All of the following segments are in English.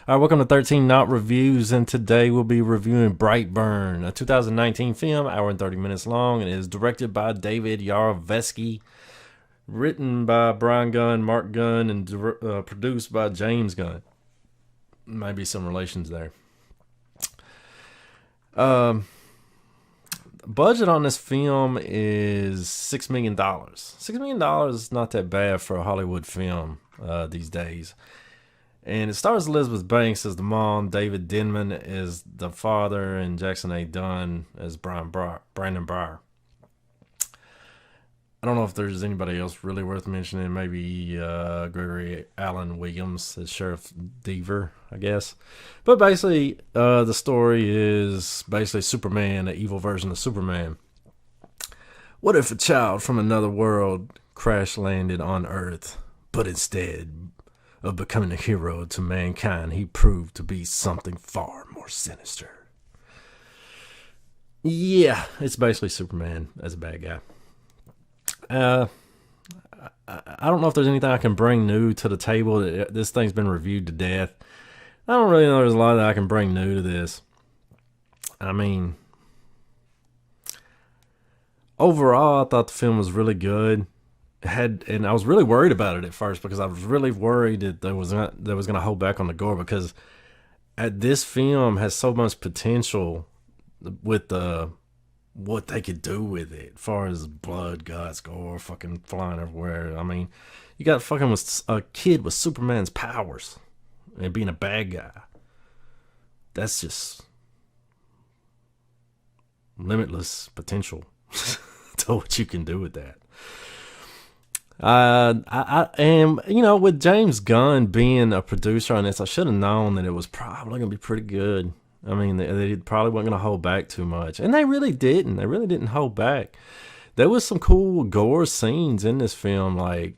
All right, welcome to 13 Not Reviews, and today we'll be reviewing Brightburn, a 2019 film, hour and 30 minutes long, and it is directed by David YAROVESKY, written by Brian Gunn, Mark Gunn, and produced by James Gunn. Maybe some relations there. Budget on this film is $6 million. $6 million is not that bad for a Hollywood film these days. And it stars Elizabeth Banks as the mom, David Denman as the father, and Jackson A. Dunn as Brandon Breyer. I don't know if there's anybody else really worth mentioning. Maybe Gregory Allen Williams as Sheriff Deaver, I guess. But basically, the story is basically Superman, an evil version of Superman. What if a child from another world crash landed on Earth, but instead of becoming a hero to mankind, he proved to be something far more sinister? Yeah, it's basically Superman as a bad guy. I don't know if there's anything I can bring new to the table. This thing's been reviewed to death. I don't really know there's a lot that I can bring new to this. I mean, overall, I thought the film was really good. And I was really worried about it at first because I was really worried that there was going to hold back on the gore, because this film has so much potential with what they could do with it, as far as blood, guts, gore, fucking flying everywhere. I mean, you got fucking with a kid with Superman's powers and being a bad guy. That's just limitless potential to what you can do with that. I am, with James Gunn being a producer on this, I should have known that it was probably going to be pretty good. I mean, they probably weren't going to hold back too much. And they really didn't. They really didn't hold back. There was some cool gore scenes in this film, like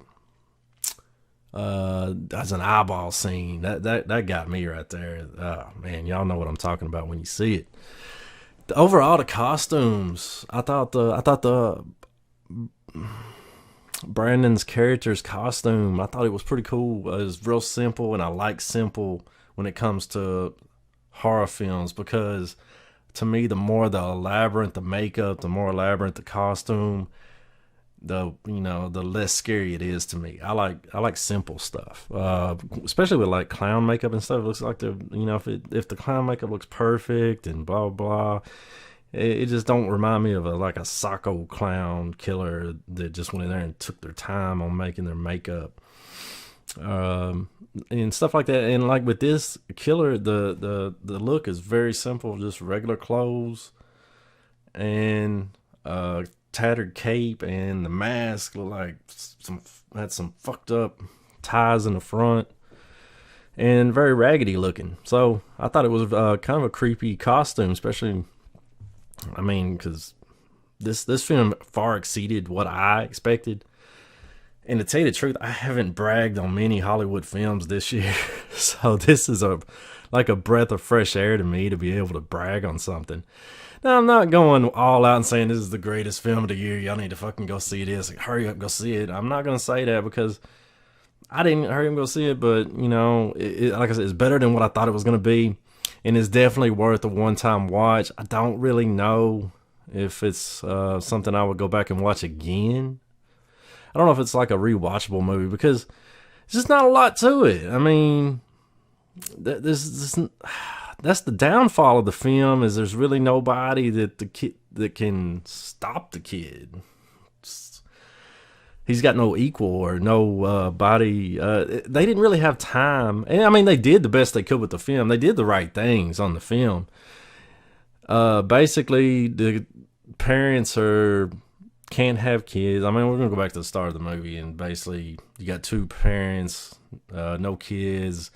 there's an eyeball scene. That got me right there. Oh, man, y'all know what I'm talking about when you see it. Overall, the costumes, I thought the Brandon's character's costume, I thought it was pretty cool. It was real simple, and I like simple when it comes to horror films, because to me, the more the elaborate the makeup, the more elaborate the costume, the less scary it is to me. I like simple stuff, especially with like clown makeup and stuff. It looks like if the clown makeup looks perfect and blah blah, it just don't remind me of a psycho clown killer that just went in there and took their time on making their makeup. And stuff like that. And like with this killer, the look is very simple, just regular clothes and tattered cape, and the mask looked like had some fucked up ties in the front and very raggedy looking. So I thought it was kind of a creepy costume, especially, I mean, because this film far exceeded what I expected. And to tell you the truth, I haven't bragged on many Hollywood films this year. So this is a breath of fresh air to me to be able to brag on something. Now, I'm not going all out and saying this is the greatest film of the year. Y'all need to fucking go see this. Hurry up, go see it. I'm not going to say that because I didn't hurry up and go see it. But, like I said, it's better than what I thought it was going to be. And it's definitely worth a one-time watch. I don't really know if it's something I would go back and watch again. I don't know if it's like a rewatchable movie, because there's just not a lot to it. I mean, that's the downfall of the film, is there's really nobody that can stop the kid. He's got no equal or no body. They didn't really have time. And I mean, they did the best they could with the film. They did the right things on the film. Basically, the parents can't have kids. I mean, we're going to go back to the start of the movie, and basically you got two parents, no kids,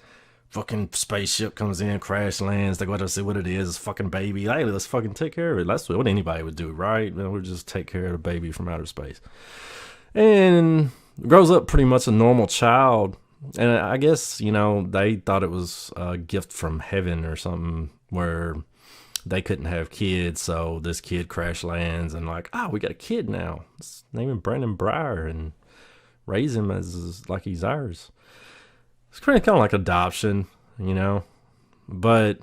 fucking spaceship comes in, crash lands, they go out to see what it is, fucking baby. Hey, let's fucking take care of it. That's what anybody would do, right? We'll just take care of the baby from outer space. And grows up pretty much a normal child. And I guess, they thought it was a gift from heaven or something, where they couldn't have kids, so this kid crash lands and we got a kid now. Let's name him Brandon Breyer and raise him as like he's ours. It's kind of like adoption, But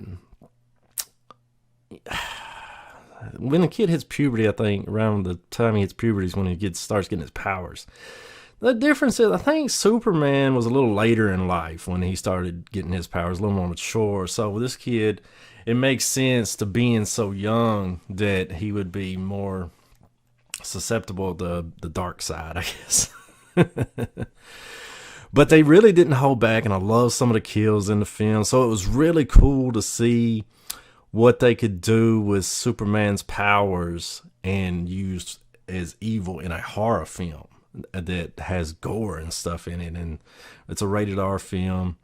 when the kid hits puberty, I think around the time he hits puberty is when he starts getting his powers. The difference is, I think Superman was a little later in life when he started getting his powers, a little more mature. So with this kid, it makes sense to being so young that he would be more susceptible to the dark side, I guess. But they really didn't hold back, and I love some of the kills in the film. So it was really cool to see what they could do with Superman's powers and use as evil in a horror film that has gore and stuff in it, and it's a rated R film.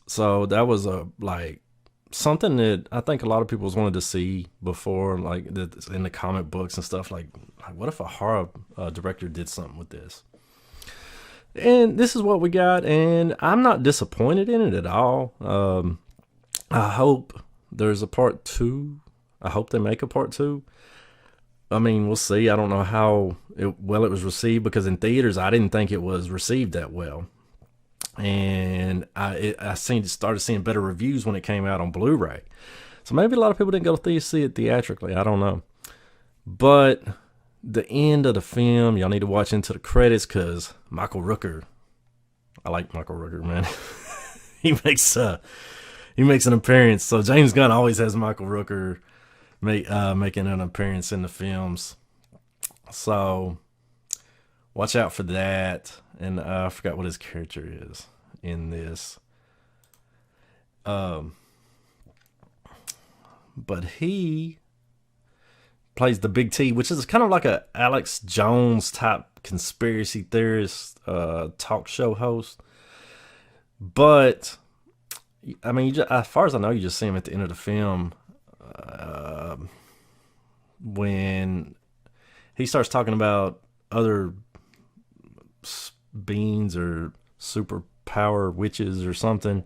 So that was something that I think a lot of people wanted to see before, like that in the comic books and stuff. Like what if a horror director did something with this? And this is what we got, and I'm not disappointed in it at all. I hope there's a part 2. I hope they make a part 2. I mean, we'll see. I don't know how well it was received, because in theaters, I didn't think it was received that well. And I started seeing better reviews when it came out on Blu-ray. So maybe a lot of people didn't go to see it theatrically. I don't know. But the end of the film, y'all need to watch into the credits, because Michael Rooker, I like Michael Rooker, man. he makes an appearance. So James Gunn always has Michael Rooker making an appearance in the films. So watch out for that. And I forgot what his character is in this. But he plays the Big T, which is kind of like a Alex Jones type conspiracy theorist talk show host. But I mean, as far as I know, you just see him at the end of the film when he starts talking about other beings or superpower witches or something.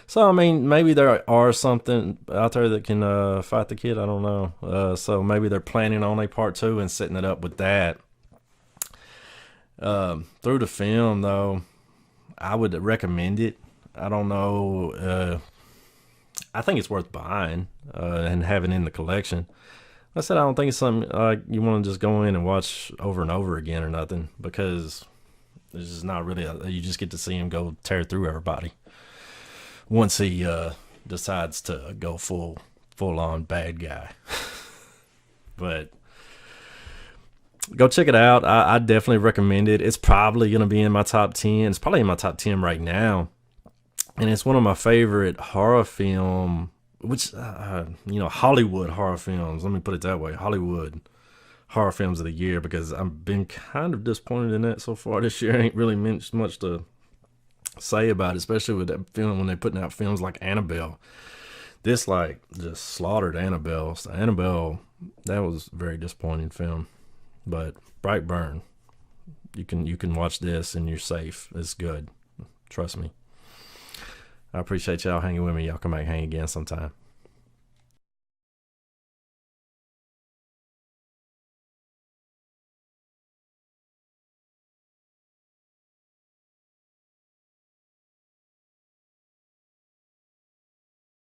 So, I mean, maybe there are something out there that can fight the kid. I don't know. So maybe they're planning on a part 2 and setting it up with that. Through the film, though, I would recommend it. I don't know. I think it's worth buying and having in the collection. I said I don't think it's something like you want to just go in and watch over and over again or nothing, because this is not really you just get to see him go tear through everybody once he decides to go full on bad guy. But go check it out. I definitely recommend it. It's probably going to be in my top 10. It's probably in my top 10 right now. And it's one of my favorite horror film, which, Hollywood horror films. Let me put it that way. Hollywood horror films of the year, because I've been kind of disappointed in that so far this year. Ain't really much to say about it, especially with that film when they're putting out films like Annabelle. This just slaughtered Annabelle. So Annabelle, that was a very disappointing film. But Brightburn, you can watch this and you're safe. It's good. Trust me. I appreciate y'all hanging with me. Y'all come back and hang again sometime.